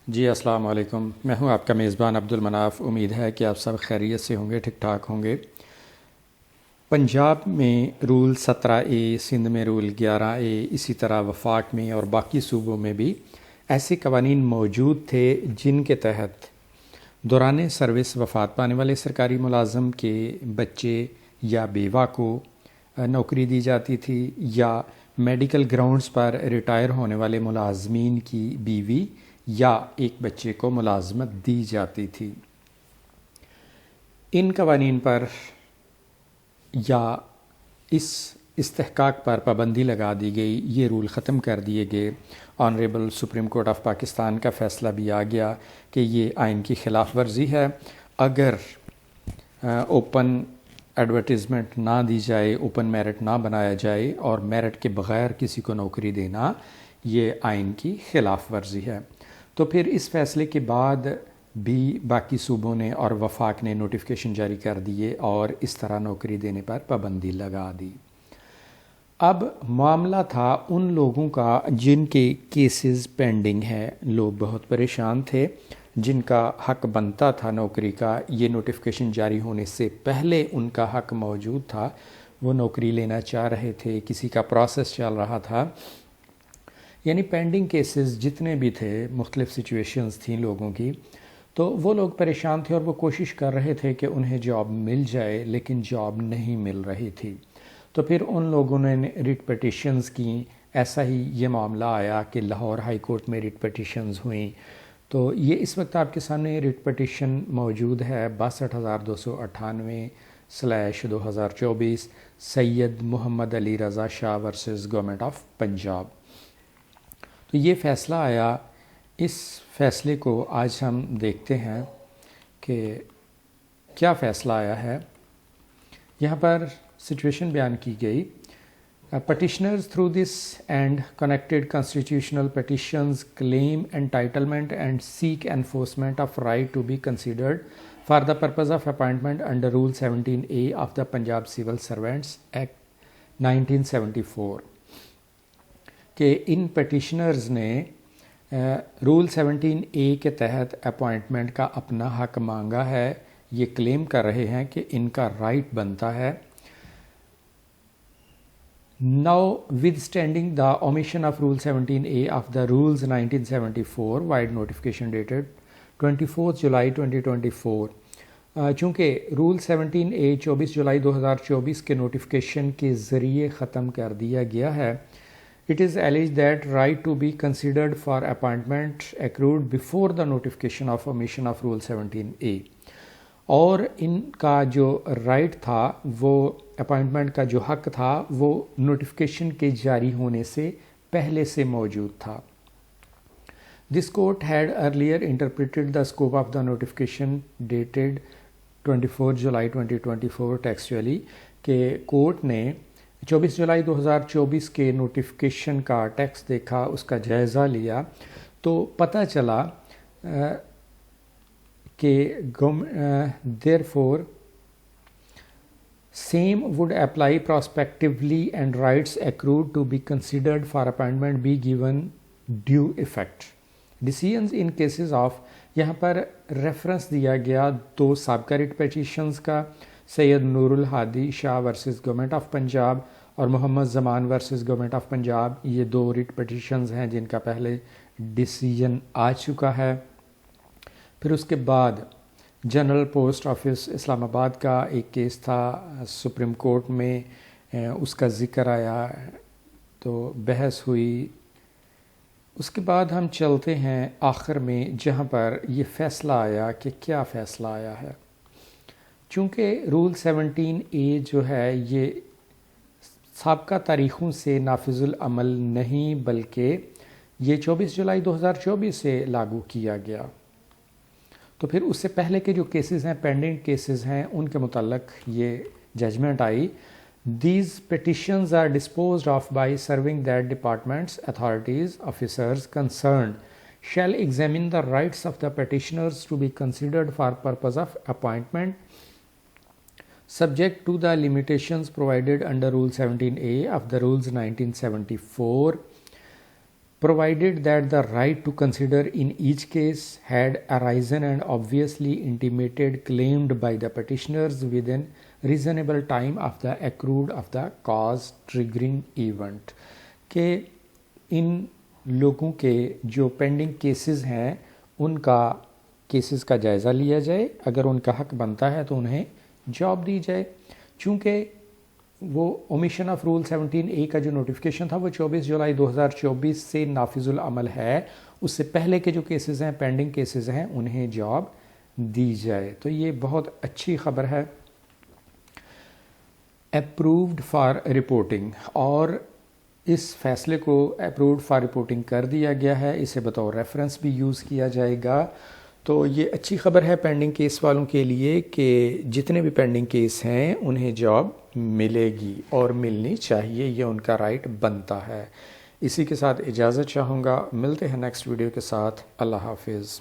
جی السلام علیکم، میں ہوں آپ کا میزبان عبد المناف۔ امید ہے کہ آپ سب خیریت سے ہوں گے، ٹھیک ٹھاک ہوں گے۔ پنجاب میں رول 17A، سندھ میں رول 11A، اسی طرح وفاق میں اور باقی صوبوں میں بھی ایسے قوانین موجود تھے جن کے تحت دوران سروس وفات پانے والے سرکاری ملازم کے بچے یا بیوہ کو نوکری دی جاتی تھی، یا میڈیکل گراؤنڈز پر ریٹائر ہونے والے ملازمین کی بیوی یا ایک بچے کو ملازمت دی جاتی تھی۔ ان قوانین پر یا اس استحقاق پر پابندی لگا دی گئی، یہ رول ختم کر دیے گئے۔ Honourable supreme court of Pakistan کا فیصلہ بھی آ گیا کہ یہ آئین کی خلاف ورزی ہے۔ اگر اوپن ایڈورٹیزمنٹ نہ دی جائے، اوپن میرٹ نہ بنایا جائے اور میرٹ کے بغیر کسی کو نوکری دینا، یہ آئین کی خلاف ورزی ہے۔ تو پھر اس فیصلے کے بعد بھی باقی صوبوں نے اور وفاق نے نوٹیفیکیشن جاری کر دیے اور اس طرح نوکری دینے پر پابندی لگا دی۔ اب معاملہ تھا ان لوگوں کا جن کے کیسز پینڈنگ ہے۔ لوگ بہت پریشان تھے، جن کا حق بنتا تھا نوکری کا، یہ نوٹیفیکیشن جاری ہونے سے پہلے ان کا حق موجود تھا، وہ نوکری لینا چاہ رہے تھے، کسی کا پروسیس چل رہا تھا، یعنی پینڈنگ کیسز جتنے بھی تھے، مختلف سچویشنز تھیں لوگوں کی، تو وہ لوگ پریشان تھے اور وہ کوشش کر رہے تھے کہ انہیں جاب مل جائے، لیکن جاب نہیں مل رہی تھی۔ تو پھر ان لوگوں نے ریٹ پٹیشنز کی۔ ایسا ہی یہ معاملہ آیا کہ لاہور ہائی کورٹ میں ریٹ پٹیشنز ہوئیں۔ تو یہ اس وقت آپ کے سامنے ریٹ پٹیشن موجود ہے 62,298/2024 سید محمد علی رضا شاہ ورسز گورنمنٹ آف پنجاب۔ تو یہ فیصلہ آیا۔ اس فیصلے کو آج ہم دیکھتے ہیں کہ کیا فیصلہ آیا ہے۔ یہاں پر سچویشن بیان کی گئی۔ Petitioners through this and connected constitutional petitions claim entitlement and seek enforcement of right to be considered for the purpose of appointment under Rule 17A of the Punjab Civil Servants Act 1974 کہ ان پیٹیشنرز نے role 17A کے تحت appointment کا اپنا حق مانگا ہے۔ یہ کلیم کر رہے ہیں کہ ان کا رائٹ بنتا ہے۔ Notwithstanding the omission of Rule 17A of the Rules 1974, wide notification dated 24 July 2024، چونکہ رول 17A 24 جولائی 2024 کے نوٹیفیکیشن کے ذریعے ختم کر دیا گیا ہے۔ It is alleged that right to be considered for appointment accrued before the notification of omission of Rule 17A، اور ان کا جو رائٹ تھا، وہ اپائنٹمنٹ کا جو حق تھا، وہ نوٹیفیکیشن کے جاری ہونے سے پہلے سے موجود تھا۔ This court had earlier interpreted the scope of the notification dated 24 July 2024 textually کہ کورٹ نے 24 جولائی 2024 کے نوٹیفیکیشن کا ٹیکسٹ دیکھا، اس کا جائزہ لیا، تو پتہ چلا کہ therefore same would apply prospectively and rights accrued to be considered for appointment be given due effect. Decisions in cases of، یہاں پر ریفرنس دیا گیا دو سابقہ ریٹ پیٹیشنز کا، سید نور الہادی شاہ ورسز گورنمنٹ آف پنجاب اور Muhammad Zaman versus government of Punjab. یہ دو ریٹ پیٹیشنز ہیں جن کا پہلے ڈیسیژن آ چکا ہے۔ پھر اس کے بعد جنرل پوسٹ آفس اسلام آباد کا ایک کیس تھا سپریم کورٹ میں، اس کا ذکر آیا، تو بحث ہوئی۔ اس کے بعد ہم چلتے ہیں آخر میں جہاں پر یہ فیصلہ آیا کہ کیا فیصلہ آیا ہے۔ چونکہ رول 17A جو ہے یہ سابقہ تاریخوں سے نافذ العمل نہیں، بلکہ یہ 24 جولائی 2024 سے لاگو کیا گیا، تو پھر اس سے پہلے کے جو کیسز ہیں، پینڈنگ کیسز ہیں، ان کے متعلق یہ ججمنٹ آئی۔ These petitions are disposed of by serving that departments, authorities, officers concerned shall examine the rights of the petitioners to be considered for purpose of appointment subject to the limitations provided under Rule 17A of the Rules 1974 provided that the right to consider in each case had arisen and obviously intimated claimed by the petitioners within reasonable time of the accrued of the cause triggering event. کہ ان لوگوں کے جو pending cases ہیں ان کا cases کا جائزہ لیا جائے، اگر ان کا حق بنتا ہے تو انہیں جاب دی جائے. چونکہ وہ اومیشن آف رول 17A کا جو نوٹیفیکیشن تھا وہ 24 جولائی 2024 سے نافذ العمل ہے، اس سے پہلے کے جو کیسز ہیں پینڈنگ کیسز ہیں انہیں جاب دی جائے. تو یہ بہت اچھی خبر ہے. اپرووڈ فار رپورٹنگ، اور اس فیصلے کو اپرووڈ فار رپورٹنگ کر دیا گیا ہے، اسے بطور ریفرنس بھی یوز کیا جائے گا. تو یہ اچھی خبر ہے پینڈنگ کیس والوں کے لیے کہ جتنے بھی پینڈنگ کیس ہیں انہیں جاب ملے گی اور ملنی چاہیے، یہ ان کا رائٹ بنتا ہے. اسی کے ساتھ اجازت چاہوں گا، ملتے ہیں نیکسٹ ویڈیو کے ساتھ. اللہ حافظ.